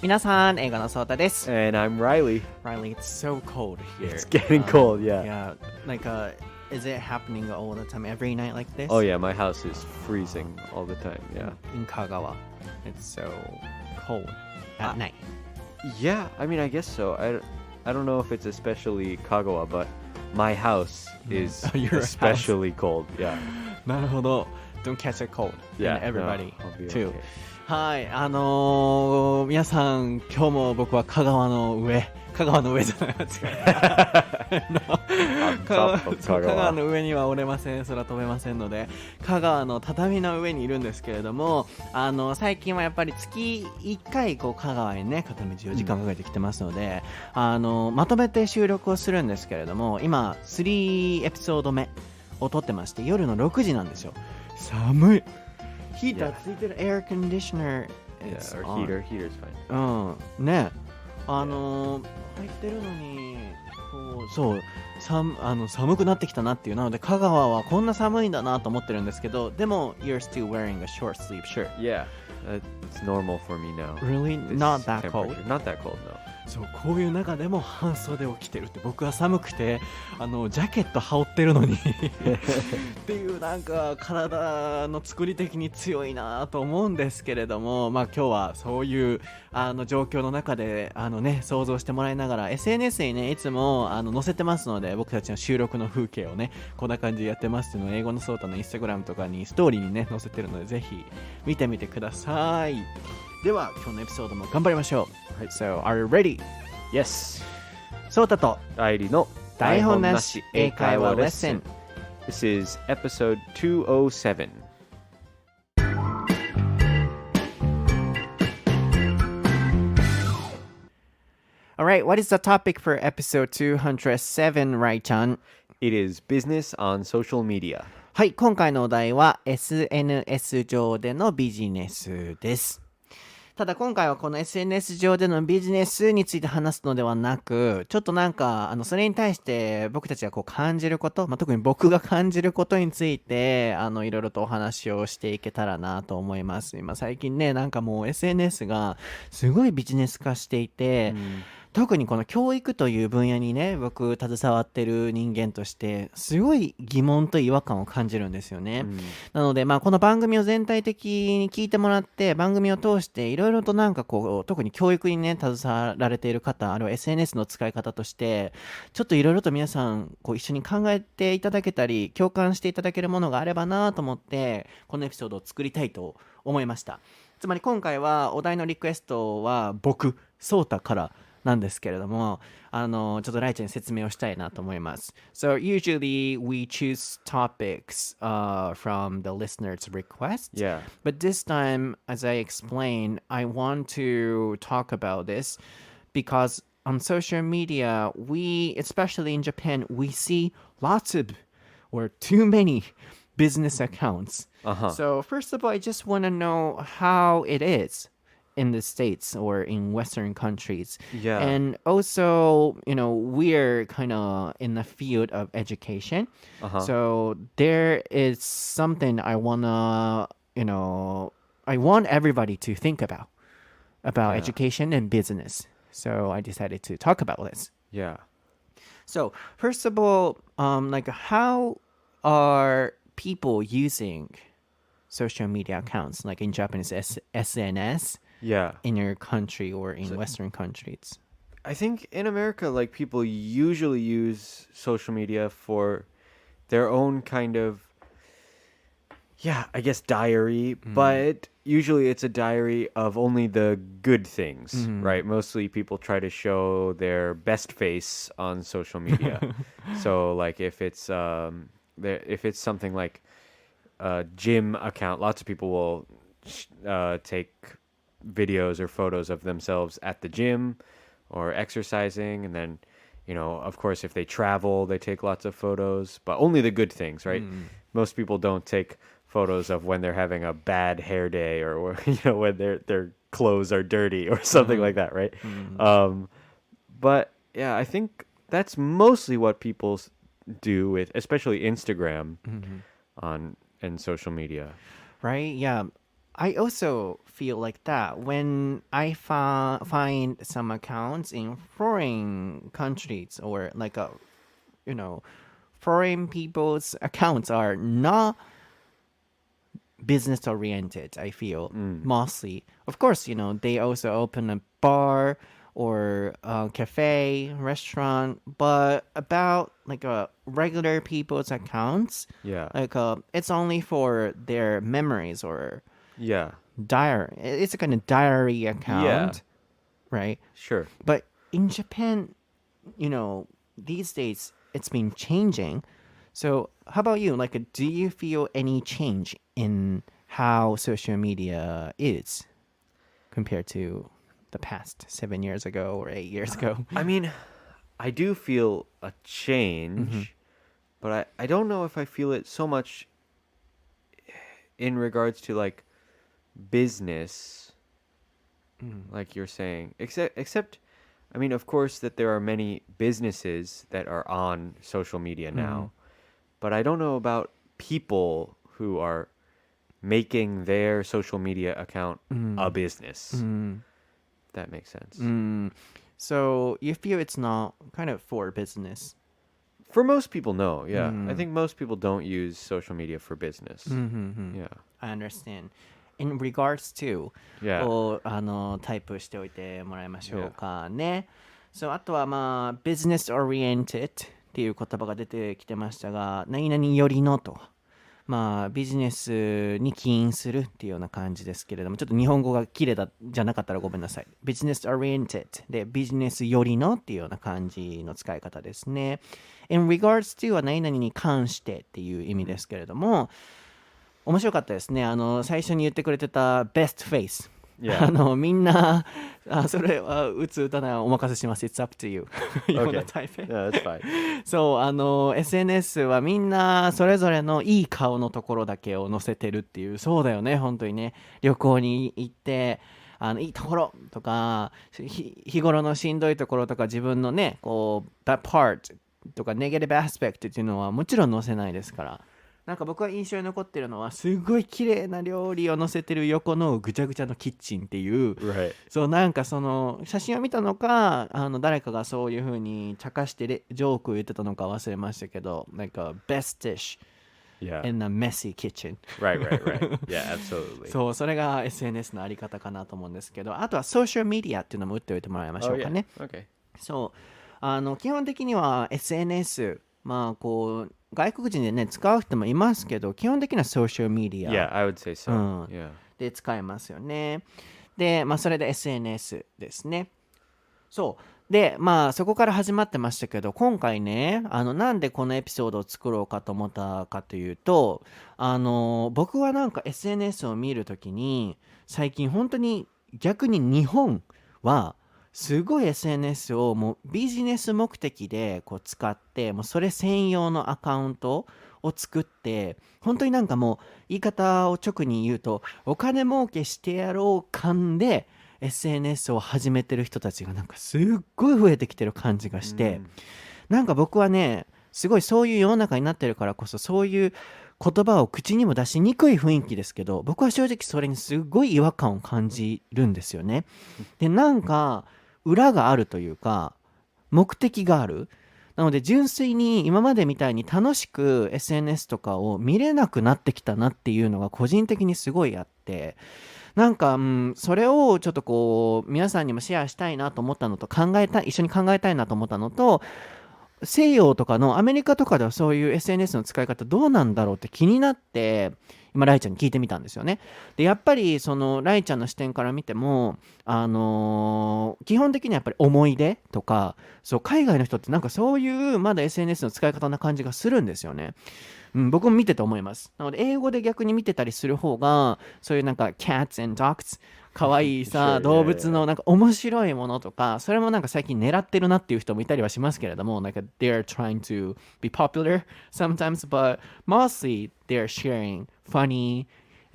皆さん、英語のソータです。 And I'm Reilly. Reilly, it's so cold here. It's getting cold, yeah. Yeah, like, is it happening all the time, every night like this? Oh yeah, my house is freezing all the time, yeah. In Kagawa, it's so cold at night. Yeah, I mean, I guess so. I don't know if it's especially Kagawa, but my house is Your especially cold, yeah. なるほど。Don't catch a cold. Yeah, And everybody no, I'll be too. okay. はい、皆さん、今日も僕は香川の上じゃない違う香川の上にはおれません、空飛べませんので、香川の畳の上にいるんですけれども、最近はやっぱり月1回こう香川にね、片道4時間かけてきてますので、まとめて収録をするんですけれども、今3エピソード目を撮ってまして、夜の6時なんですよ。寒い。ヒーターついてる、エアコンディショナー Yeah, or heater's fine. ね、入ってるのにそう寒くなってきたなっていう。なので香川はこんな寒いんだなと思ってるんですけど、でも You're still wearing a short sleeve shirt. Yeah, it's normal for me now. Really? Not that cold? Not that cold, no. そう、こういう中でも半袖を着てるって。僕は寒くてジャケット羽織ってるのにっていう、なんか体の作り的に強いなと思うんですけれども、まあ今日はそういう状況の中で想像してもらいながら SNS にねいつも載せてますので、僕たちの収録の風景をねこんな感じでやってますっていうのを英語のソータのインスタグラムとかにストーリーにね載せてるので、ぜひ見てみてください。では今日のエピソードも頑張りましょう。はい、So are you ready? Yes. ソータとReillyの台本なし英会話レッスン。 This is episode 207. Alright, what is the topic for episode 207, Rai-chan? It is business on social media. はい、今回のお題は SNS 上でのビジネスです。ただ今回はこの SNS 上でのビジネスについて話すのではなく、ちょっとなんかそれに対して僕たちがこう感じること、特に僕が感じることについていろいろとお話をしていけたらなと思います。今最近ね、なんかもう SNS がすごいビジネス化していて、特にこの教育という分野にね、僕携わってる人間としてすごい疑問と違和感を感じるんですよね。なのでこの番組を全体的に聞いてもらって、番組を通していろいろとなんかこう特に教育にね携わられている方、あるいは SNS の使い方としてちょっといろいろと皆さんこう一緒に考えていただけたり共感していただけるものがあればなと思って、このエピソードを作りたいと思いました。つまり今回はお題のリクエストは僕ソータからなんですけれども、ちょっとライちゃんに説明をしたいなと思います。So usually we choose topics from the listener's request. Yeah. But this time, as I explained, I want to talk about this because on social media, especially in Japan, we see lots of or too many business accounts. So first of all, I just want to know how it is in the States or in Western countries. Yeah. And also, we're kind of in the field of education. So there is something I want everybody to think about education and business. So I decided to talk about this. Yeah. So first of all, how are people using social media accounts, like in Japanese SNS? Yeah. In your country or in Western countries? I think in America, like, people usually use social media for their own kind of, I guess diary, but usually it's a diary of only the good things, right? Mostly people try to show their best face on social media. So like if it's something like a gym account, lots of people will take videos or photos of themselves at the gym or exercising, and then of course if they travel they take lots of photos, but only the good things, right? Most people don't take photos of when they're having a bad hair day or when their clothes are dirty or something like that, right? But yeah, I think that's mostly what people do with especially Instagram and social media, right? Yeah. I also feel like that when I find some accounts in foreign countries or like foreign people's accounts are not business oriented, I feel mostly. Of course, they also open a bar or a cafe, restaurant, but about like regular people's accounts, like it's only for their memories or diary. It's a kind of diary account, right? Sure. But in Japan, these days it's been changing. So how about you? Like, do you feel any change in how social media is compared to the past 7 years ago or 8 years ago? I mean, I do feel a change, but I don't know if I feel it so much in regards to like business, like you're saying. Except, I mean, of course, that there are many businesses that are on social media now, but I don't know about people who are making their social media account a business. That makes sense. So you feel it's not kind of for business? For most people, no. Yeah. I think most people don't use social media for business. Yeah. I understand. In regards to, Yeah. をタイプしておいてもらいましょうかね。そう、あとはbusiness oriented っていう言葉が出てきてましたが、何々よりのと。ビジネスに起因するっていうような感じですけれども、ちょっと日本語が綺麗じゃなかったらごめんなさい。ビジネス oriented でビジネスよりのっていうような感じの使い方ですね。in regards to は何々に関してっていう意味ですけれども、面白かったですね。最初に言ってくれてた best face。みんな、それは打つ打たないはお任せします。It's up to you. Okay. Yeah, that's fine. そう、SNS はみんなそれぞれのいい顔のところだけを載せてるっていう、そうだよね、本当にね。旅行に行って、いいところとか、日頃のしんどいところとか、自分のね、bad part とか、ネガティブアスペクトっていうのはもちろん載せないですから。なんか僕は印象に残ってるのはすごい綺麗な料理を載せてる横のぐちゃぐちゃのキッチンっていう、そうなんかその写真を見たのか誰かがそういう風に茶化してジョークを言ってたのか忘れましたけど、なんか best dish in a messy kitchen. Right. Yeah, absolutely. そう、それが SNS のあり方かなと思うんですけど、あとはソーシャルメディアっていうのも打っておいてもらいましょうかね。Okay. そう基本的には SNS外国人でね使う人もいますけど、基本的にはソーシャルメディア Yeah, I would say so. Yeah. で使えますよね。で、それで SNS ですね。そうで、そこから始まってましたけど、今回ねなんでこのエピソードを作ろうかと思ったかというと、僕はなんか SNS を見るときに最近本当に逆に日本はすごい SNS をもうビジネス目的で使って、もうそれ専用のアカウントを作って、本当になんかもう言い方を直に言うと、お金儲けしてやろう感で SNS を始めてる人たちがなんかすっごい増えてきてる感じがして、なんか僕はね、すごいそういう世の中になってるからこそ、そういう言葉を口にも出しにくい雰囲気ですけど、僕は正直それにすごい違和感を感じるんですよね。で、なんか裏があるというか目的がある。なので純粋に今までみたいに楽しく SNS とかを見れなくなってきたなっていうのが個人的にすごいあって、なんか、それをちょっと皆さんにもシェアしたいなと思ったのと、一緒に考えたいなと思ったのと、西洋とかのアメリカとかではそういう SNS の使い方どうなんだろうって気になって、今ライちゃんに聞いてみたんですよね。でやっぱりそのライちゃんの視点から見ても、基本的にはやっぱり思い出とか、そう海外の人ってなんかそういうまだ SNS の使い方な感じがするんですよね。僕も見てて思います。なので英語で逆に見てたりする方が、そういうなんか cats and dogs、可愛いさ、動物のなんか面白いものとか、それもなんか最近狙ってるなっていう人もいたりはしますけれども、なんか they're trying to be popular sometimes, but mostly they're sharing funny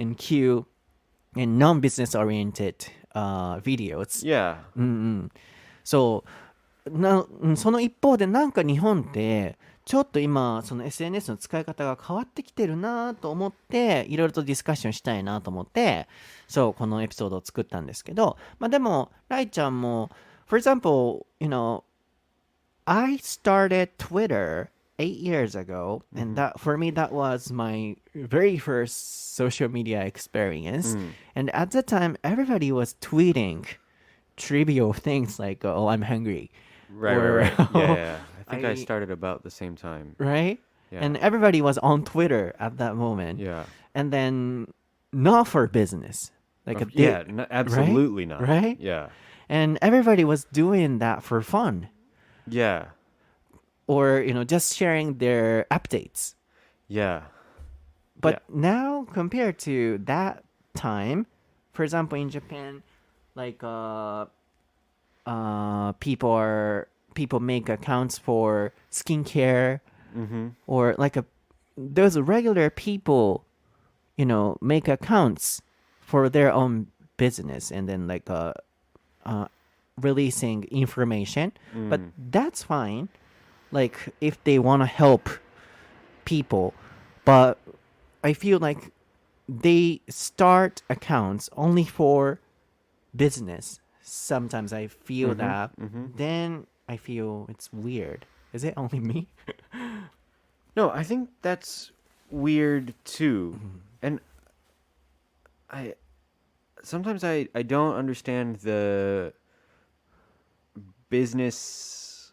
and cute and non-business oriented videos. Yeah. その一方でなんか日本ってちょっと今その SNS の使い方が変わってきてるなと思っていろいろとディスカッションしたいなと思ってそうこのエピソードを作ったんですけど、まあでもライちゃんも For example, I started Twitter 8 years ago, and that for me that was my very first social media experience. And at the time, everybody was tweeting trivial things like, "Oh, I'm hungry," Right, or, right, right. Yeah. I think I I- started about the same time. right? Yeah. And everybody was on Twitter at that moment. Yeah. And then not for business, like a Yeah, big, absolutely not. Right? Yeah. and everybody was doing that for fun. Yeah. Or just sharing their updates. Yeah. But now compared to that time, for example in Japan, like people make accounts for skincare, or like those regular people make accounts for their own business and then like releasing information. But that's fine, like if they want to help people, but I feel like they start accounts only for business. Sometimes I feel that. Then I feel it's weird. Is it only me? No, I think that's weird too. And I sometimes I don't understand the business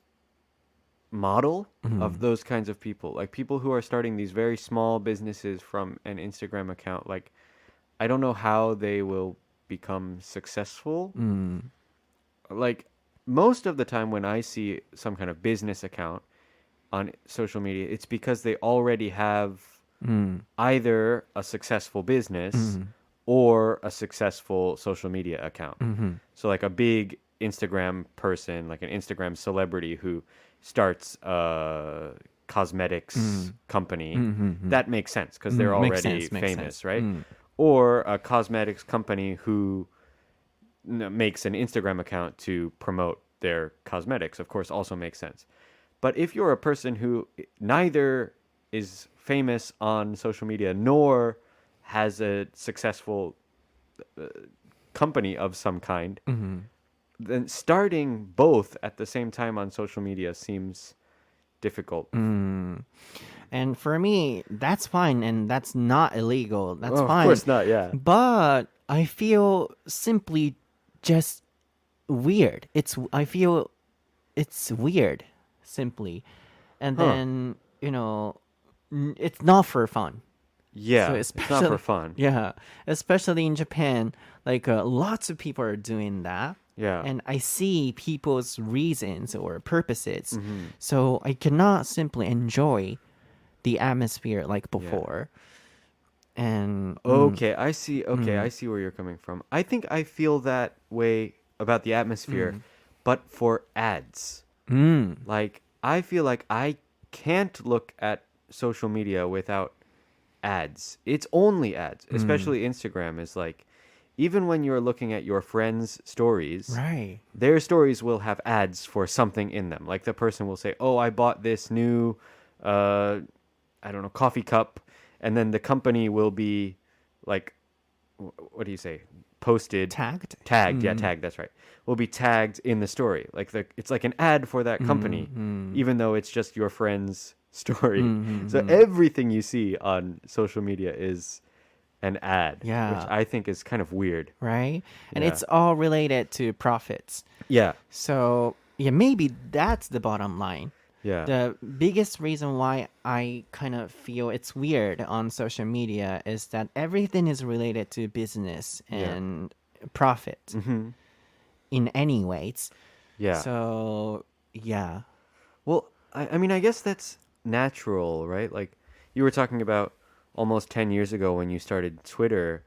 model of those kinds of people. Like people who are starting these very small businesses from an Instagram account. Like I don't know how they will become successful. Like most of the time when I see some kind of business account on social media, it's because they already have either a successful business or a successful social media account. So like a big Instagram person, like an Instagram celebrity who starts a cosmetics company, that makes sense because they're already famous, right? Or a cosmetics company who makes an Instagram account to promote their cosmetics, of course, also makes sense. But if you're a person who neither is famous on social media nor has a successful company of some kind, then starting both at the same time on social media seems difficult. And for me, that's fine and that's not illegal. That's Of fine. course not, yeah. But I feel simply just weird. I feel it's weird simply. And then, it's not for fun. Yeah, So it's not for fun. Yeah, especially in Japan, like lots of people are doing that. Yeah. And I see people's reasons or purposes. So I cannot simply enjoy the atmosphere like before. And Okay, I see. Okay, I see where you're coming from. I think I feel that way about the atmosphere, but for ads. Like, I feel like I can't look at social media without ads. It's only ads, especially Instagram is like, even when you're looking at your friends' stories, right. their stories will have ads for something in them. Like the person will say, "Oh, I bought this new, I don't know, coffee cup," and then the company will be like, what do you say? Posted, Tagged? yeah, tagged. That's right. Will be tagged in the story. Like it's like an ad for that company, even though it's just your friend's story. So everything you see on social media is an ad, Yeah. which I think is kind of weird. Right? And Yeah. it's all related to profits. Yeah, So, yeah, maybe that's the bottom line. yeah, The biggest reason why I kind of feel it's weird on social media is that everything is related to business and profit in any ways. yeah. So, yeah. Well, I mean, I guess that's natural, right? Like you were talking about almost 10 years ago when you started Twitter,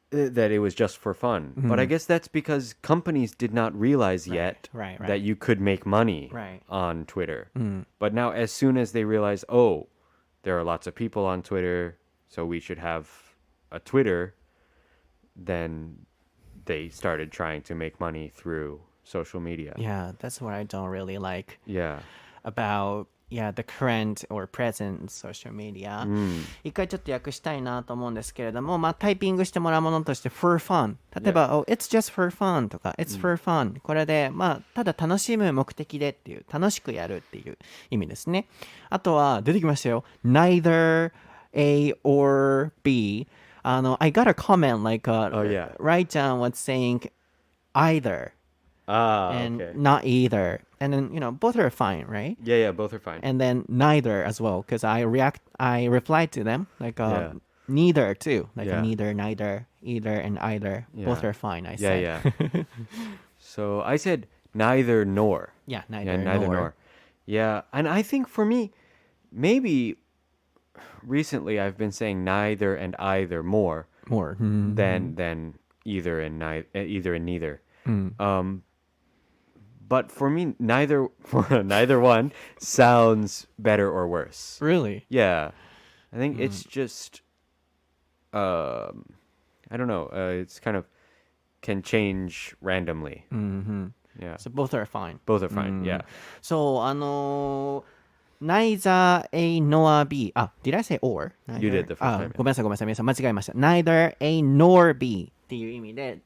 that it was just for fun. But I guess that's because companies did not realize yet right. that you could make money Right. on Twitter. But now as soon as they realize, oh, there are lots of people on Twitter, so we should have a Twitter, then they started trying to make money through social media. Yeah, that's what I don't really like Yeah. about the current or present social media、一回ちょっと訳したいなと思うんですけれども、タイピングしてもらうものとして for fun、 例えば、it's just for fun とか it's for fun、これでただ楽しむ目的でっていう、楽しくやるっていう意味ですね。あとは出てきましたよ、 neither A or B。 I got a comment like Rai-chan was saying either and okay. not either, and then both are fine, right? Yeah, both are fine. And then neither as well, because I replied to them like neither too, like neither, either and either, both are fine, I said. So I said neither nor. neither nor. Yeah, and I think for me, maybe recently I've been saying neither and either more than either and neither. But for me, neither one sounds better or worse. Really? Yeah, I think it's just I don't know. It's kind of can change randomly. Yeah. So both are fine. Both are fine. Yeah. So neither A nor B. Did I say or? You did the first time. ごめんなさい皆さん間違えました。Neither A nor B っていう意味で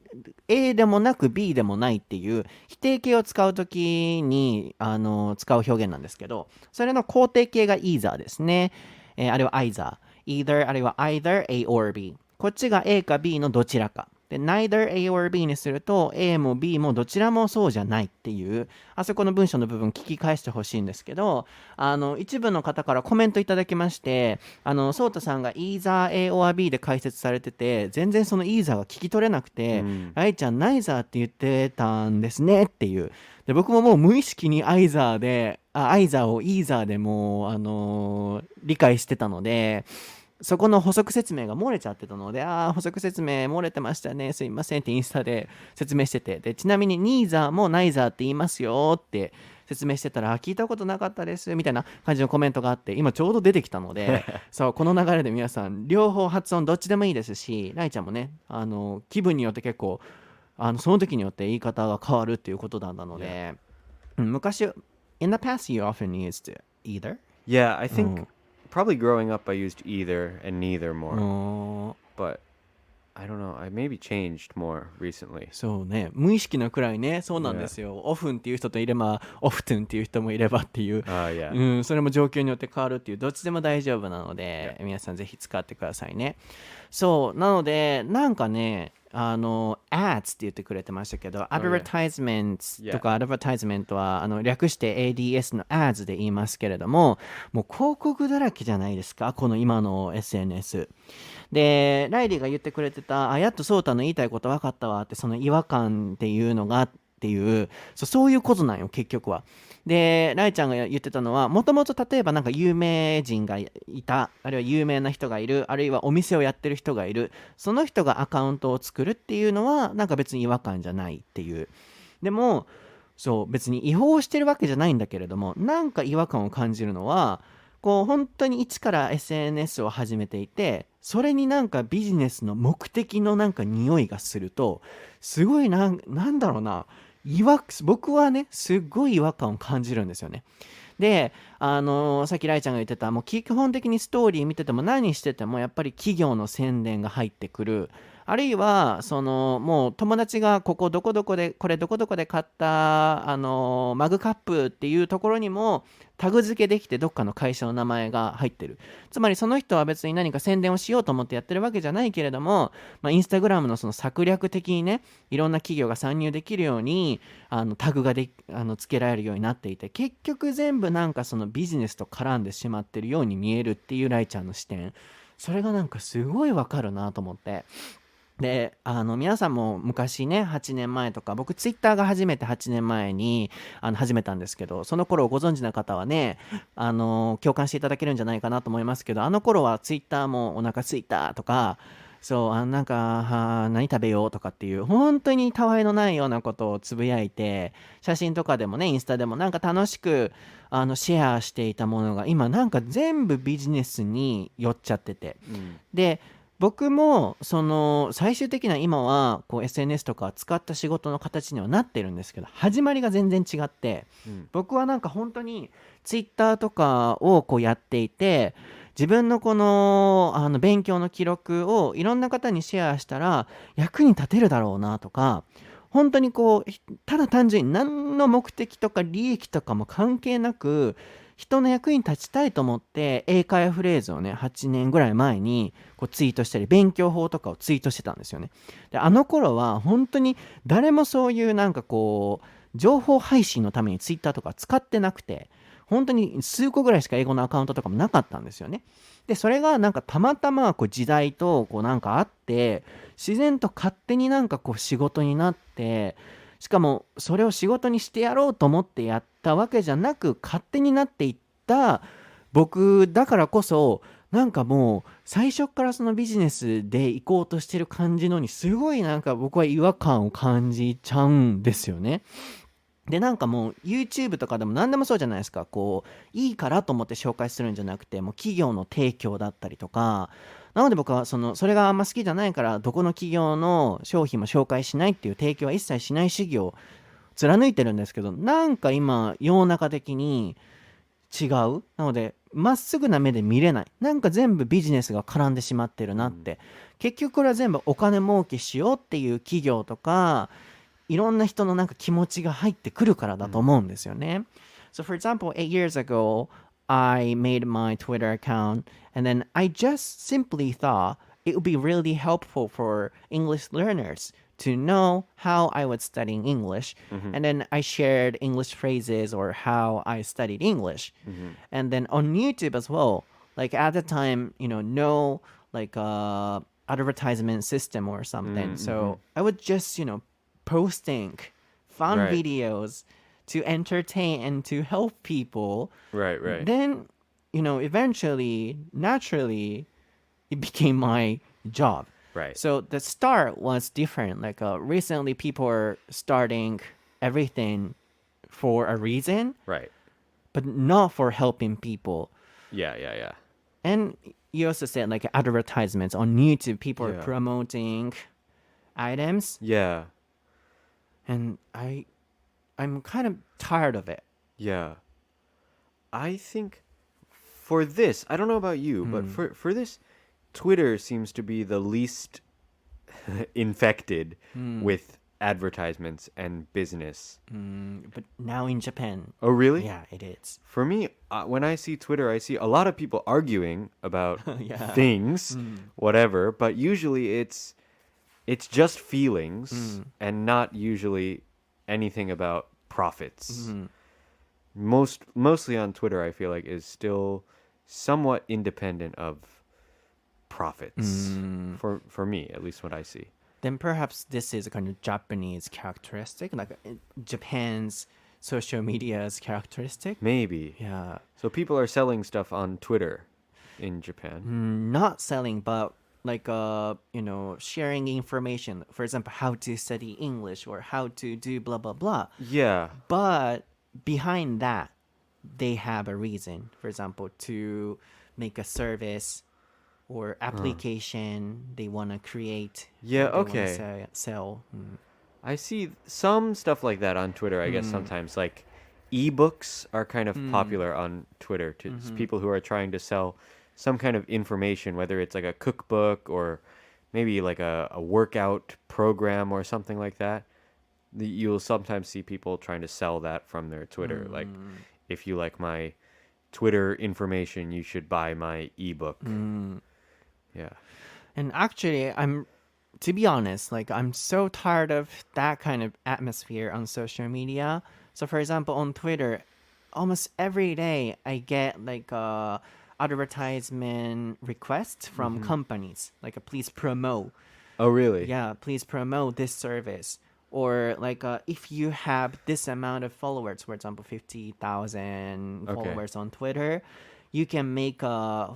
A でもなく B でもないっていう否定形を使うときに使う表現なんですけど、それの肯定形が either ですね。あれは either、あれは either A or B。こっちが A か B のどちらか。で、neither A or B にすると A も B もどちらもそうじゃないっていう、あそこの文章の部分聞き返してほしいんですけど、一部の方からコメントいただきまして、そうたさんが either A or B で解説されてて、全然その either が聞き取れなくて、愛ちゃん neither って言ってたんですねっていう。で、僕ももう無意識に either で、either を either でも理解してたので、そこの補足説明が漏れちゃってたので、補足説明漏れてましたね、すいませんってインスタで説明してて、でちなみに neither も neither って言いますよって説明してたら、聞いたことなかったですみたいな感じのコメントがあって、今ちょうど出てきたのでそう、この流れで皆さん両方発音どっちでもいいですし、ライちゃんもね、気分によって結構その時によって言い方が変わるっていうことなんだので、昔 in the past you often used either? Yeah, I think、probably growing up I used either and neither more. But I don't know, I maybe changed more recently. そうね、無意識のくらいね、そうなんですよ。オフンっていう人といれば、オフトゥンっていう人もいればっていう、それも状況によって変わるっていう、どっちでも大丈夫なので、皆さんぜひ使ってくださいね。そう、なので、なんかね、ads って言ってくれてましたけど、advertisements とか advertisement は略して ADS の ads で言いますけれども、もう広告だらけじゃないですか、この今の SNS。で、ライリーが言ってくれてた、やっとソータの言いたいこと分かったわって、その違和感っていうのがっていう、そういうことなんよ、結局は。で、ライちゃんが言ってたのは、もともと例えばなんか有名人がいた、あるいは有名な人がいる、あるいはお店をやってる人がいる、その人がアカウントを作るっていうのは、なんか別に違和感じゃないっていう。でも、そう、別に違法してるわけじゃないんだけれども、なんか違和感を感じるのは、こう本当に一から SNS を始めていて、それになんかビジネスの目的のなんか匂いがすると、すごいなんだろうな、僕はね、すっごい違和感を感じるんですよね。で、さっきライちゃんが言ってた、もう基本的にストーリー見てても何しててもやっぱり企業の宣伝が入ってくる。あるいはもう友達がこれどこどこで買ったマグカップっていうところにもタグ付けできてどっかの会社の名前が入ってる。つまりその人は別に何か宣伝をしようと思ってやってるわけじゃないけれども、インスタグラムのその策略的にね、いろんな企業が参入できるようにタグが付けられるようになっていて、結局全部なんかそのビジネスと絡んでしまってるように見えるっていうライちゃんの視点、それがなんかすごいわかるなと思って。で、皆さんも昔ね、8年前とか、僕ツイッターが初めて8年前に始めたんですけど、その頃をご存知な方はね、共感していただけるんじゃないかなと思いますけど、あの頃はツイッターもお腹すいたとか、そうなんか何食べようとかっていう本当にたわいのないようなことをつぶやいて、写真とかでもね、インスタでもなんか楽しくシェアしていたものが今なんか全部ビジネスに寄っちゃってて、で僕もその最終的な今はこう SNS とか使った仕事の形にはなってるんですけど、始まりが全然違って、僕はなんか本当に Twitter とかをこうやっていて、自分のこの勉強の記録をいろんな方にシェアしたら役に立てるだろうなとか、本当にこうただ単純に何の目的とか利益とかも関係なく人の役に立ちたいと思って英会話フレーズをね8年ぐらい前にこうツイートしたり勉強法とかをツイートしてたんですよね。であの頃は本当に誰もそういうなんかこう情報配信のためにツイッターとか使ってなくて、本当に数個ぐらいしか英語のアカウントとかもなかったんですよね。でそれがなんかたまたまこう時代とこうなんかあって自然と勝手になんかこう仕事になって、しかもそれを仕事にしてやろうと思ってやったわけじゃなく勝手になっていった僕だからこそ、なんかもう最初からそのビジネスで行こうとしてる感じのにすごいなんか僕は違和感を感じちゃうんですよね。でなんかもう YouTube とかでも何でもそうじゃないですか。こういいからと思って紹介するんじゃなくて、もう企業の提供だったりとか、なので僕はそれがあんま好きじゃないからどこの企業の商品も紹介しないっていう提供は一切しない主義を貫いてるんですけど、なんか今世の中的に違う。なのでまっすぐな目で見れない。なんか全部ビジネスが絡んでしまってるなって、結局これは全部お金儲けしようっていう企業とかいろんな人のなんか気持ちが入ってくるからだと思うんですよね。So for example, 8 years ago, I made my Twitter account and then I just simply thought it would be really helpful for English learners to know how I was studying English. And then I shared English phrases or how I studied English. And then on YouTube as well, like at the time, no like advertisement system or something. So I would just, posting fun Right. videos to entertain and to help people. Right, right. Then, eventually, naturally, it became my job. Right. So the start was different. Like recently, people are starting everything for a reason, Right. but not for helping people. Yeah, yeah, yeah. And you also said like advertisements on YouTube, people are Yeah. promoting items. Yeah. And I'm kind of tired of it. Yeah. I think for this, I don't know about you, but for this, Twitter seems to be the least infected with advertisements and business. But now in Japan, Oh, really? yeah, it is. For me, when I see Twitter, I see a lot of people arguing about Yeah. things, whatever, but usually it's just feelings and not usually anything about profits. Mostly on Twitter, I feel like is still somewhat independent of profits for me, at least what I see. Then perhaps this is a kind of Japanese characteristic, like Japan's social media's characteristic. Maybe. Yeah. So people are selling stuff on Twitter in Japan. Not selling, but like sharing information. For example, how to study English or how to do blah blah blah. Yeah. But behind that, they have a reason. For example, to make a service or application they want to create. Yeah, or they okay. wanna sell. I see some stuff like that on Twitter, I guess sometimes. Like ebooks are kind of popular on Twitter to people who are trying to sell some kind of information, whether it's like a cookbook or maybe like a workout program or something like that. You'll sometimes see people trying to sell that from their Twitter. Like, if you like my Twitter information, you should buy my ebook. Yeah. And actually, to be honest, like I'm so tired of that kind of atmosphere on social media. So for example, on Twitter, almost every day I get like advertisement requests from companies, like please promote. Oh, really? Yeah, please promote this service. Or like if you have this amount of followers, for example, 50,000 followers on Twitter, you can make a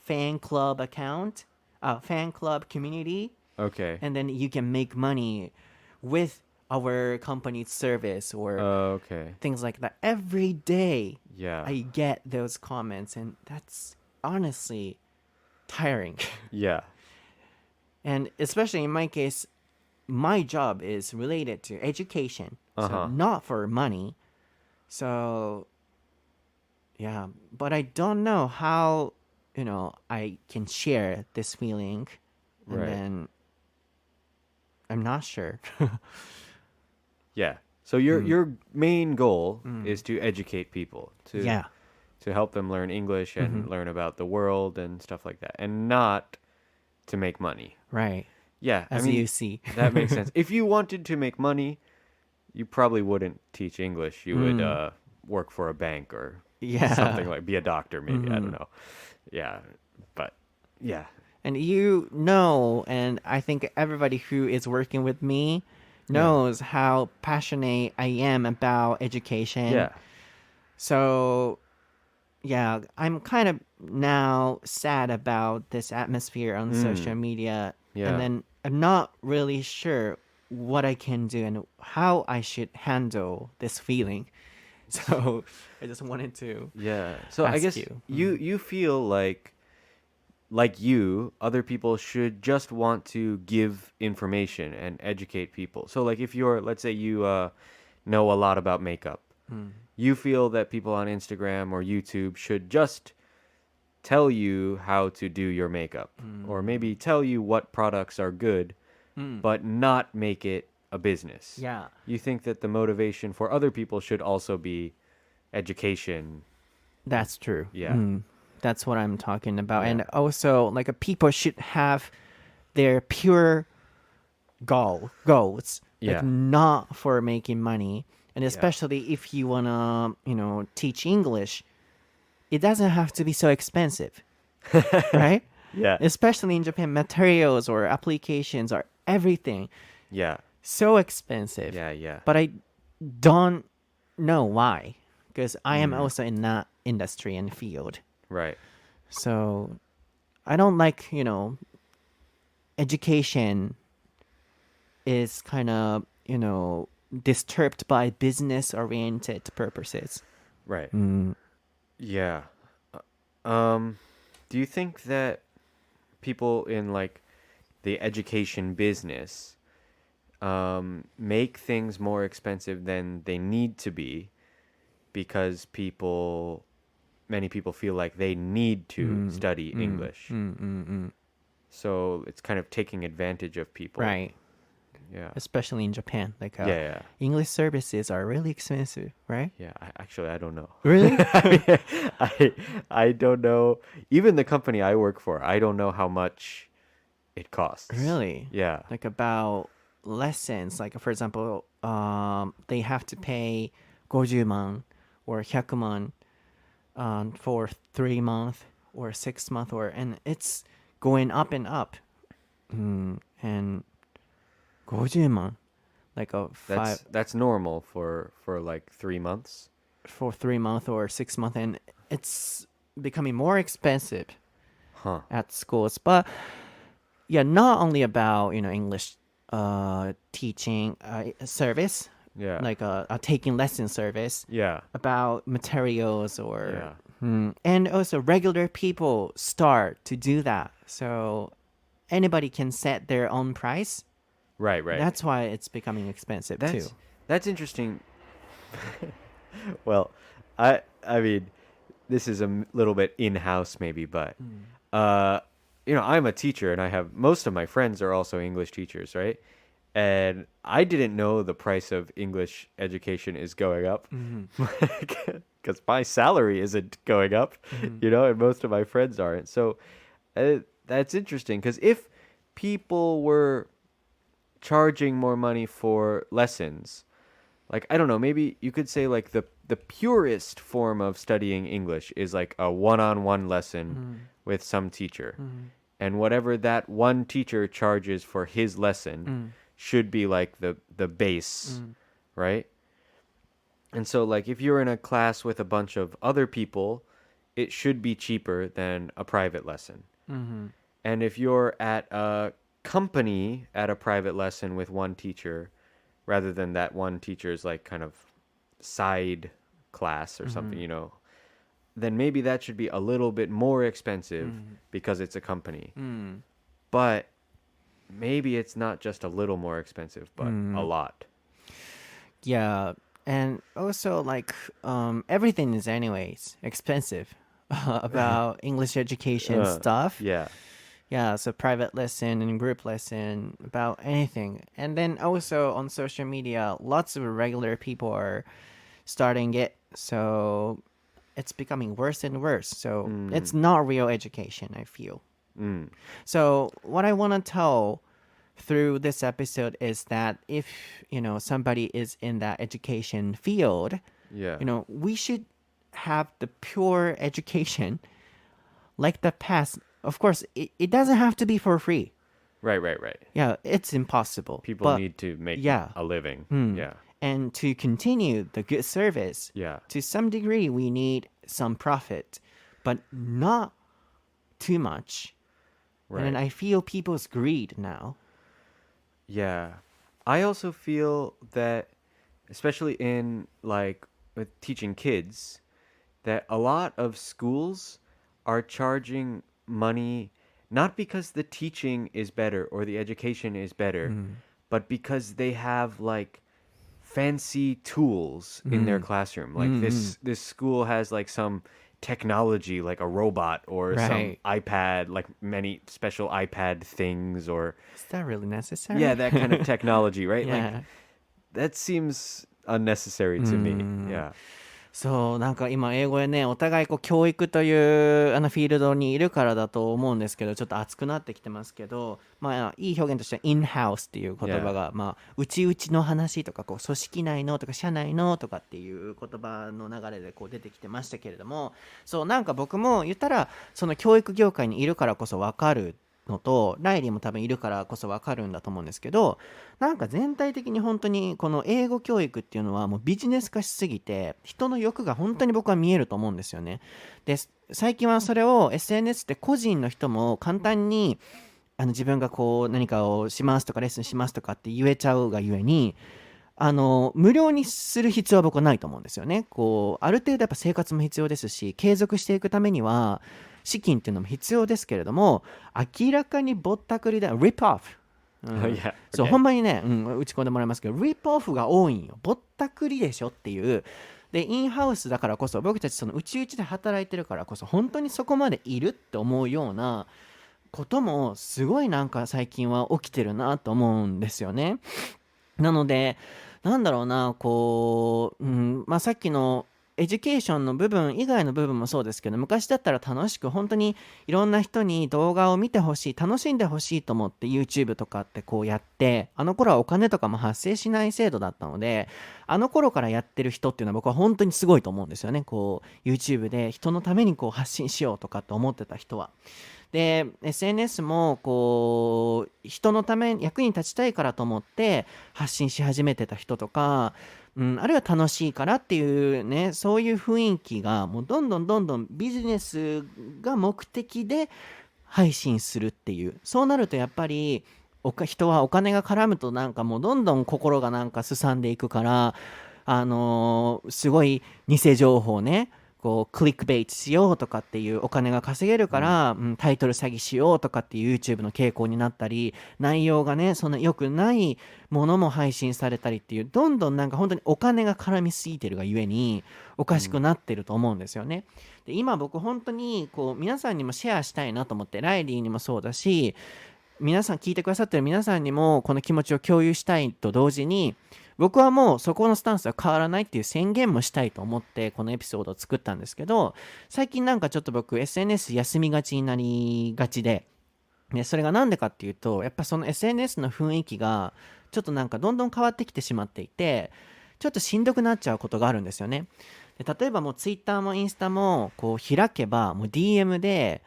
fan club account, a fan club community, Okay. and then you can make money with our company's service or Okay. things like that. Every day Yeah. I get those comments, and that's honestly tiring. Yeah. And especially in my case, my job is related to education, so not for money. So, yeah, but I don't know how, I can share this feeling. And Right. then I'm not sure. Yeah. So your main goal is to educate people, Yeah. to help them learn English and learn about the world and stuff like that, and not to make money. Right. Yeah, As you see. that makes sense. If you wanted to make money, you probably wouldn't teach English. You would work for a bank or Yeah. something like be a doctor maybe. I don't know. Yeah, but yeah. And and I think everybody who is working with me knows how passionate I am about education. Yeah. So, yeah, I'm kind of now sad about this atmosphere on social media. Yeah. And then I'm not really sure what I can do and how I should handle this feeling. So, I just wanted to. Yeah. So I ask guess you. you feel like other people should just want to give information and educate people. So like if let's say you know a lot about makeup, you feel that people on Instagram or YouTube should just tell you how to do your makeup, or maybe tell you what products are good, but not make it a business. Yeah. You think that the motivation for other people should also be education. That's true. Yeah. That's what I'm talking about. And also, like, people should have their pure goals, Yeah. like, not for making money. And especially if you want to, teach English, it doesn't have to be so expensive, right? Yeah. Especially in Japan, materials or applications or everything Yeah. so expensive. Yeah. Yeah. But I don't know why, because I am also in that industry and field. Right. So I don't like, education is kind of, disturbed by business-oriented purposes. Right. Yeah. Do you think that people in like the education business make things more expensive than they need to be because many people feel like they need to study English? So it's kind of taking advantage of people. Right. Yeah. Especially in Japan. Like, Yeah. English services are really expensive, right? Yeah. I don't know. Really? I don't know. Even the company I work for, I don't know how much it costs. Really? Yeah. Like about lessons, like for example, they have to pay 50만 or 100만 for 3 months or 6 months, and it's going up and up. And 50만, like a That's normal for like 3 months. for 3 months or 6 months, and it's becoming more expensive at schools. But yeah, not only about English teaching service, Yeah. like a taking lesson service, Yeah. about materials or and also regular people start to do that. So anybody can set their own price. Right. That's why it's becoming expensive too. That's interesting. Well, I mean, this is a little bit in-house maybe, but I'm a teacher and I have most of my friends are also English teachers, right? And I didn't know the price of English education is going up because my salary isn't going up, and most of my friends aren't. So that's interesting because if people were charging more money for lessons, like, I don't know, maybe you could say like the purest form of studying English is like a one-on-one lesson with some teacher. And whatever that one teacher charges for his lesson should be like the base, right? And so like if you're in a class with a bunch of other people, it should be cheaper than a private lesson. And if you're at a company at a private lesson with one teacher, rather than that one teacher's like kind of side class or something, then maybe that should be a little bit more expensive because it's a company. But maybe it's not just a little more expensive, but a lot. Yeah, and also like everything is anyways expensive about English education stuff. Yeah. Yeah, so private lesson and group lesson about anything. And then also on social media, lots of regular people are starting it. So it's becoming worse and worse. So it's not real education, I feel. So what I want to tell through this episode is that if, somebody is in that education field, Yeah. we should have the pure education like the past. Of course, it doesn't have to be for free. Right. Yeah, it's impossible. People need to make a living. Yeah. And to continue the good service, Yeah. to some degree, we need some profit, but not too much. Right. And I feel people's greed now. Yeah. I also feel that, especially in like with teaching kids, that a lot of schools are charging money not because the teaching is better or the education is better, but because they have like fancy tools in their classroom. Like this school has like some technology, like a robot or some iPad, like many special iPad things, or Is that really necessary? yeah, that kind of technology, right? Yeah. Like that seems unnecessary to me. Yeah. そう、なんか今英語でね、お互い教育というフィールドにいるからだと思うんですけど、ちょっと熱くなってきてますけど、いい表現としては in-house っていう言葉が、内々の話とか、組織内のとか社内のとかっていう言葉の流れで出てきてましたけれども、そう、なんか僕も言ったら、その教育業界にいるからこそ分かるのと、ライリーも多分いるからこそ分かるんだと思うんですけど、なんか全体的に本当にこの英語教育っていうのはもうビジネス化しすぎて、人の欲が本当に僕は見えると思うんですよね。で、最近はそれを SNS って個人の人も簡単に自分が何かをしますとかレッスンしますとかって言えちゃうがゆえに、無料にする必要は僕はないと思うんですよね。ある程度やっぱ生活も必要ですし、継続していくためには資金っていうのも必要ですけれども、明らかにぼったくりだ、rip off。Yeah. そう、 Okay. ほんまにね、打ち込んでもらいますけど、rip off が多いんよ。ぼったくりでしょっていう。で、インハウスだからこそ、僕たちその内々で働いてるからこそ、本当にそこまでいるって思うようなことも、すごいなんか最近は起きてるなと思うんですよね。なので、なんだろうな、さっきのエデュケーションの部分以外の部分もそうですけど、昔だったら楽しく本当にいろんな人に動画を見てほしい、楽しんでほしいと思って YouTube とかってやって、あの頃はお金とかも発生しない制度だったので、あの頃からやってる人っていうのは僕は本当にすごいと思うんですよね。YouTube で人のために発信しようとかって思ってた人は。で、SNS も人のため役に立ちたいからと思って発信し始めてた人とか、あるいは楽しいからっていうね、そういう雰囲気がもうどんどんビジネスが目的で配信するっていう、そうなるとやっぱり人はお金が絡むとなんかもうどんどん心がなんかすさんでいくから、すごい偽情報ね、クリックベイトしようとかっていうお金が稼げるから、タイトル詐欺しようとかっていう YouTube の傾向になったり、内容がねそんな良くないものも配信されたりっていう、どんどんなんか本当にお金が絡みすぎてるがゆえにおかしくなってると思うんですよね。で、今僕本当に皆さんにもシェアしたいなと思って、ライリーにもそうだし、皆さん聞いてくださってる皆さんにもこの気持ちを共有したいと同時に、僕はもうそこのスタンスは変わらないっていう宣言もしたいと思ってこのエピソードを作ったんですけど、最近なんかちょっと僕 SNS 休みがちになりがちで、それがなんでかっていうと、やっぱその SNS の雰囲気がちょっとなんかどんどん変わってきてしまっていて、ちょっとしんどくなっちゃうことがあるんですよね。で、例えばもう Twitter もインスタも開けばもう DM で、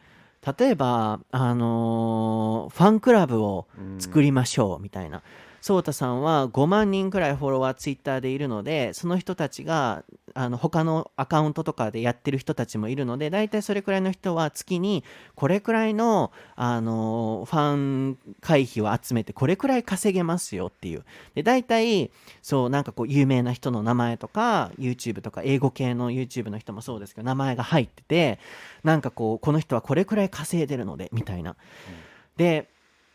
例えばファンクラブを作りましょうみたいな、ソータさんは5万人くらいフォロワーツイッターでいるので、その人たちが他のアカウントとかでやってる人たちもいるので、だいたいそれくらいの人は月にこれくらいの、ファン会費を集めてこれくらい稼げますよっていう。で、だいたいそうなんか有名な人の名前とか YouTube とか英語系の YouTube の人もそうですけど、名前が入ってて、なんかこの人はこれくらい稼いでるのでみたいな。で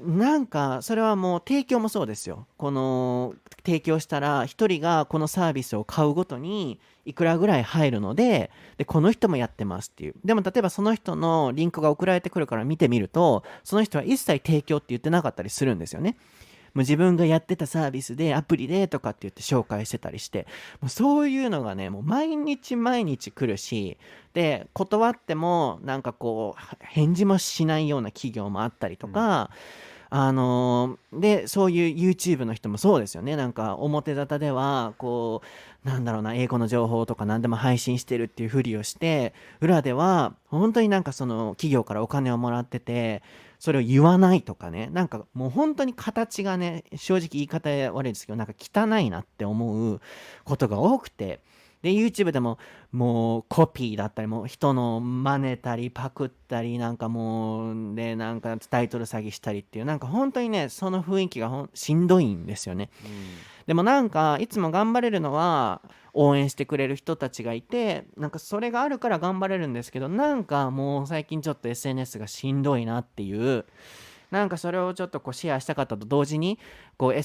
なんかそれはもう提供もそうですよ。この提供したら一人がこのサービスを買うごとにいくらぐらい入るので、この人もやってますっていう。でも例えばその人のリンクが送られてくるから見てみると、その人は一切提供って言ってなかったりするんですよね。もう自分がやってたサービスでアプリでとかって言って紹介してたりして、もうそういうのがね、もう毎日毎日来るし、で断ってもなんかこう返事もしないような企業もあったりとか、でそういう YouTube の人もそうですよね。なんか表沙汰ではこうなんだろうな、英語の情報とか何でも配信してるっていうふりをして、裏では本当になんかその企業からお金をもらってて、それを言わないとかね、なんかもう本当に形がね、正直言い方悪いですけど、なんか汚いなって思うことが多くて、で YouTube でももうコピーだったり、もう人の真似たりパクったり、なんかもうでなんかタイトル詐欺したりっていう、なんか本当にね、その雰囲気がしんどいんですよね。でもなんかいつも頑張れるのは応援してくれる人たちがいて、なんかそれがあるから頑張れるんですけど、なんかもう最近ちょっと SNS がしんどいなっていう、なんかそれをちょっとこうシェアしたかったと同時に、こう、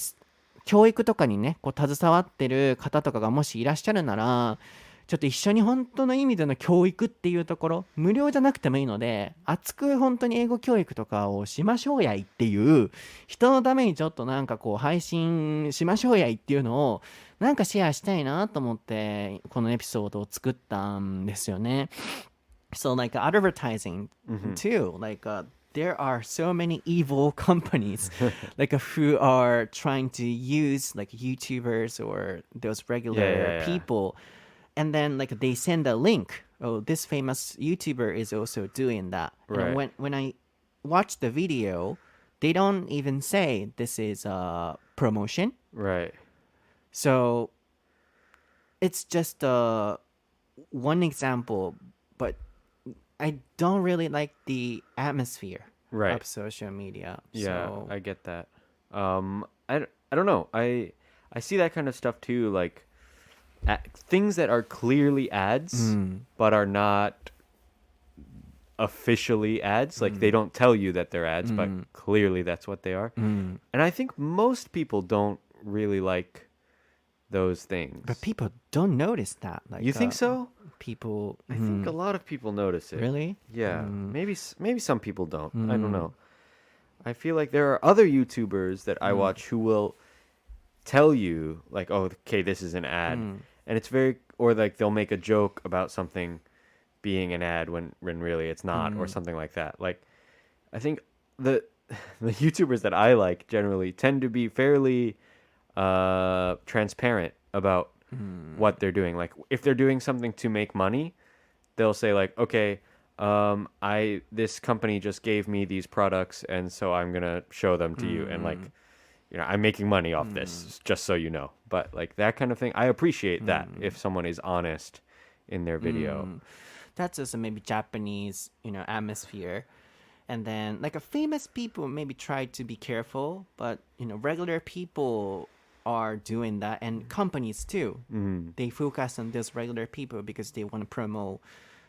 教育とかにね、こう携わってる方とかがもしいらっしゃるなら、ちょっと一緒に本当の意味での教育っていうところ、無料じゃなくてもいいので、熱く本当に英語教育とかをしましょうやいっていう、人のためにちょっとなんかこう配信しましょうやいっていうのを、なんかシェアしたいなと思って、このエピソードを作ったんですよね。So like advertising too, there are so many evil companies who are trying to use like YouTubers or those regular people, and then like they send a link. Oh, this famous YouTuber is also doing that. And Right. when I watch the video, they don't even say this is a promotion. Right. So it's just one example, but I don't really like the atmosphere Right. of social media. Yeah, So, I get that. I don't know. I see that kind of stuff too, like things that are clearly ads but are not officially ads. Like they don't tell you that they're ads, but clearly that's what they are. And I think most people don't really like those things. but people don't notice that. Like, You think so? People, I think a lot of people notice it. really? Yeah, maybe some people don't. I don't know. I feel like there are other YouTubers that I watch who will tell you like, "Oh, okay, this is an ad," and it's or like they'll make a joke about something being an ad when really it's not, or something like that. Like, I think the YouTubers that I like generally tend to be fairly transparent about what they're doing. Like if they're doing something to make money, they'll say like, okay, this company just gave me these products and so I'm gonna show them to you, and like, I'm making money off this, just so you know. But like that kind of thing, I appreciate that if someone is honest in their video. That's also maybe Japanese, atmosphere. And then like a famous people maybe try to be careful, but regular people are doing that, and companies too. They focus on those regular people because they want to promote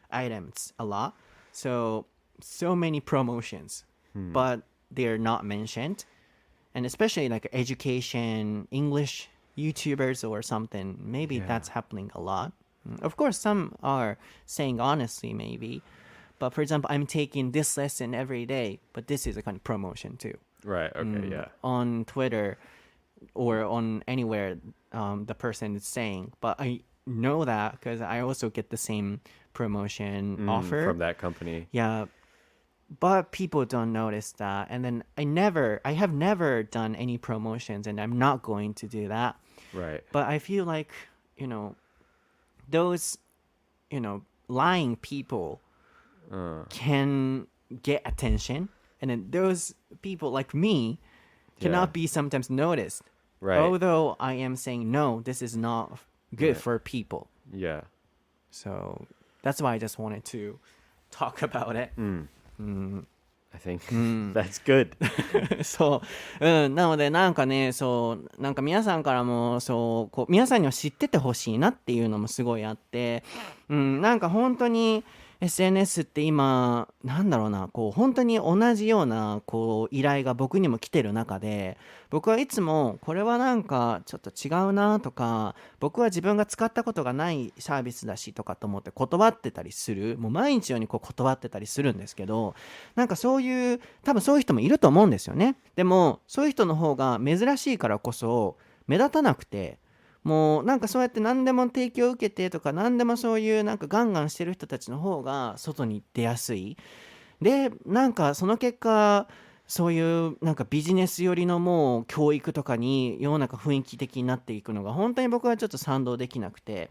items a lot. So many promotions, but they're not mentioned. And especially like education, English YouTubers or something, maybe that's happening a lot. Of course, some are saying honestly, maybe. But for example, I'm taking this lesson every day, but this is a kind of promotion too. Right. Okay. Yeah. On Twitter or on anywhere the person is saying. But I know that because I also get the same promotion offer. From that company. Yeah. But people don't notice that. And then I have never done any promotions, and I'm not going to do that. Right. But I feel like, those, lying people can get attention. And then those people like me cannot be sometimes noticed. Right. Although I am saying, no, this is not good for people. Yeah. So that's why I just wanted to talk about it. I think that's good. そう、なのでなんかね、なんか皆さんからも皆さんには知っててほしいなっていうのもすごいあって、なんか本当に SNS って今なんだろうな、こう本当に同じようなこう依頼が僕にも来てる中で、僕はいつもこれはなんかちょっと違うなとか、僕は自分が使ったことがないサービスだしとかと思って断ってたりする、もう毎日のようにこう断ってたりするんですけど、なんかそういう多分そういう人もいると思うんですよね。でもそういう人の方が珍しいからこそ目立たなくて、もうなんかそうやって何でも提供を受けてとか、何でもそういうなんかガンガンしてる人たちの方が外に出やすい。でなんかその結果、そういうなんかビジネス寄りのもう教育とかに世の中雰囲気的になっていくのが本当に僕はちょっと賛同できなくて、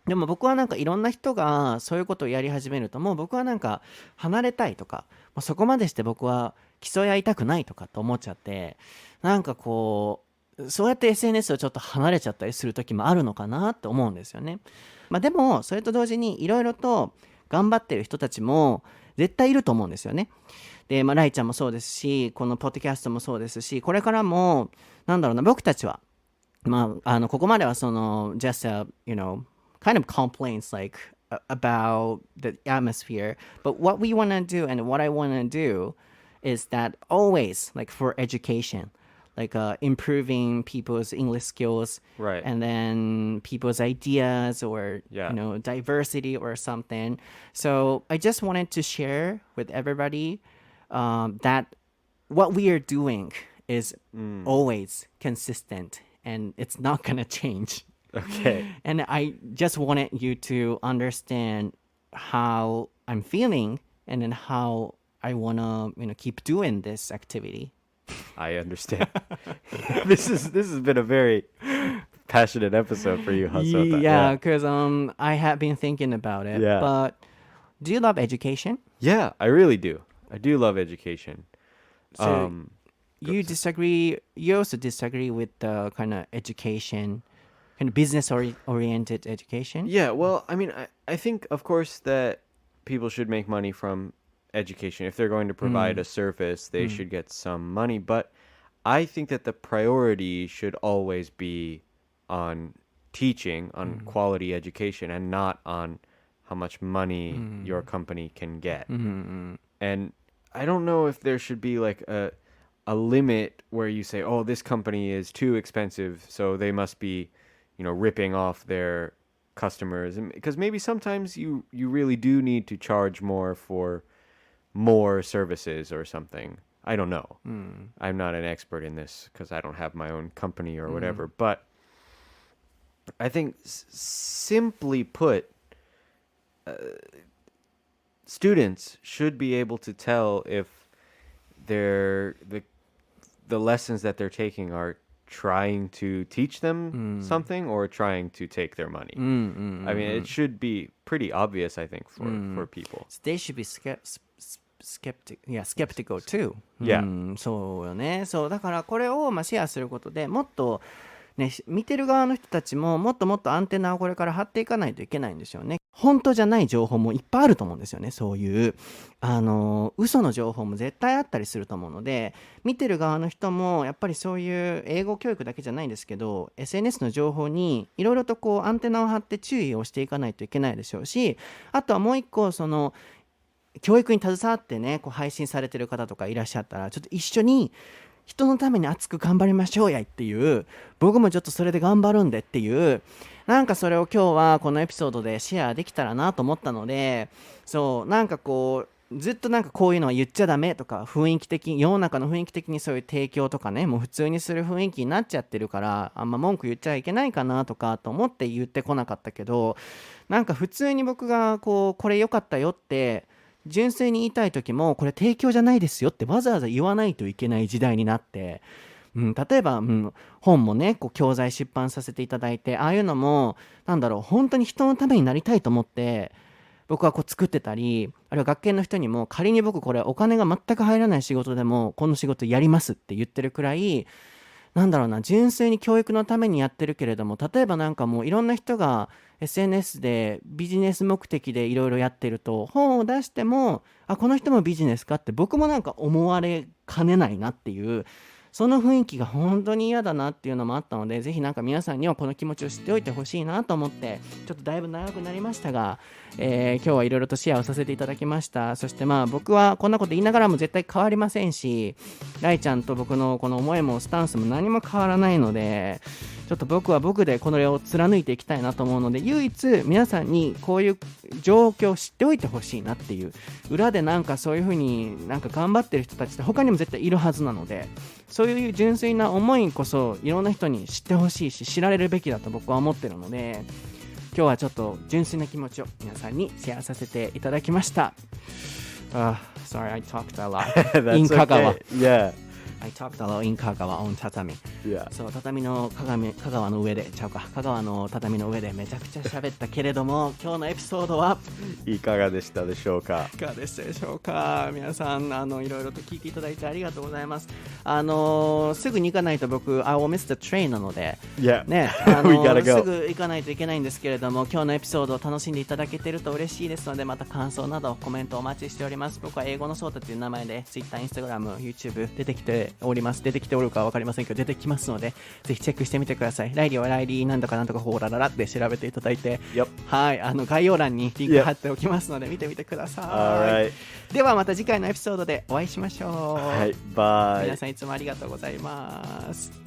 でも僕はなんかいろんな人がそういうことをやり始めると、もう僕はなんか離れたいとか、もうそこまでして僕は競い合いたくないとかと思っちゃって、なんかこうそうやって SNS をちょっと離れちゃったりする時もあるのかなって思うんですよね。でもそれと同時にいろいろと頑張ってる人たちも絶対いると思うんですよね。で、ライちゃんもそうですし、このポッドキャストもそうですし、これからもなんだろうな、僕たちはここまではその just kind of complaints like about the atmosphere, but what we want to do and what I want to do is that always like for education, like improving people's English skills, Right. and then people's ideas or Yeah. diversity or something. So I just wanted to share with everybody that what we are doing is always consistent and it's not gonna change. Okay. And I just wanted you to understand how I'm feeling and then how I wanna keep doing this activity. I understand. This has been a very passionate episode for you, Hasota. Yeah, because I have been thinking about it. Yeah. But do you love education? Yeah, I really do. I do love education. So you disagree? You also disagree with the kind of education, kind of business oriented education? Yeah, well, I mean, I think, of course, that people should make money from education. If they're going to provide a service, they should get some money. But I think that the priority should always be on teaching, on quality education, and not on how much money your company can get. And I don't know if there should be like a limit where you say, oh, this company is too expensive, so they must be, ripping off their customers. And because maybe sometimes you really do need to charge more for more services or something. I don't know. I'm not an expert in this because I don't have my own company or whatever. But I think simply put, students should be able to tell if the lessons that they're taking are trying to teach them something or trying to take their money. I mean, it should be pretty obvious, I think, for people. They should be skeptical too. Yeah. そうよね。そうだからこれをシェアすることでもっとね、見てる側の人たちももっともっとアンテナをこれから張っていかないといけないんですよね。本当じゃない情報もいっぱいあると思うんですよね。そういう嘘の情報も絶対あったりすると思うので、見てる側の人もやっぱりそういう英語教育だけじゃないんですけど、 SNS の情報にいろいろとこうアンテナを張って注意をしていかないといけないでしょうし、あとはもう一個その教育に携わってね、こう配信されてる方とかいらっしゃったら、ちょっと一緒に人のために熱く頑張りましょうやっていう、僕もちょっとそれで頑張るんでっていう、なんかそれを今日はこのエピソードでシェアできたらなと思ったので、そうなんかこうずっとなんかこういうのは言っちゃダメとか、雰囲気的、世の中の雰囲気的にそういう提供とかね、もう普通にする雰囲気になっちゃってるから、あんま文句言っちゃいけないかなとかと思って言ってこなかったけど、なんか普通に僕がこれ良かったよって純粋に言いたい時も、これ提供じゃないですよってわざわざ言わないといけない時代になって、例えば、本もねこう教材出版させていただいて、ああいうのもなんだろう、本当に人のためになりたいと思って僕はこう作ってたり、あるいは学研の人にも仮に僕これお金が全く入らない仕事でもこの仕事やりますって言ってるくらい、なんだろうな、純粋に教育のためにやってるけれども、例えばなんかもういろんな人が SNS でビジネス目的でいろいろやってると、本を出してもこの人もビジネスかって僕もなんか思われかねないなっていう、その雰囲気が本当に嫌だなっていうのもあったので、ぜひなんか皆さんにはこの気持ちを知っておいてほしいなと思って、ちょっとだいぶ長くなりましたが、今日はいろいろとシェアをさせていただきました。そして僕はこんなこと言いながらも絶対変わりませんし、ライちゃんと僕のこの思いもスタンスも何も変わらないので、ちょっと僕は僕でこれを貫いていきたいなと思うので、唯一皆さんにこういう状況を知っておいてほしいなっていう、裏でなんかそういう風になんか頑張ってる人たちって他にも絶対いるはずなので、そういう純粋な思いこそいろんな人に知ってほしいし、知られるべきだと僕は思ってるので、今日はちょっと純粋な気持ちを皆さんにシェアさせていただきました。Sorry, I talked a lot. in 香川。I talked a lot in 香川 on 畳。そう、畳の香川の上で、香川の畳の上でめちゃくちゃ喋ったけれども、今日のエピソードはいかがでしたでしょうか。いかがでしたでしょうか。皆さんいろいろと聞いていただいてありがとうございます。すぐに行かないと僕 I will miss the train なので、ね、すぐ行かないといけないんですけれども、今日のエピソードを楽しんでいただけていると嬉しいですので、また感想などコメントお待ちしております。僕は英語のソータという名前で Twitter、Instagram、YouTube 出てきております。出てきておるか分かりませんけど出てきますので、ぜひチェックしてみてください。ライリーはライリーなんとかなんとかほーらららって調べていただいて、はい、概要欄にリンク貼っておきますので見てみてください。ではまた次回のエピソードでお会いしましょう。バイ。皆さんいつもありがとうございます。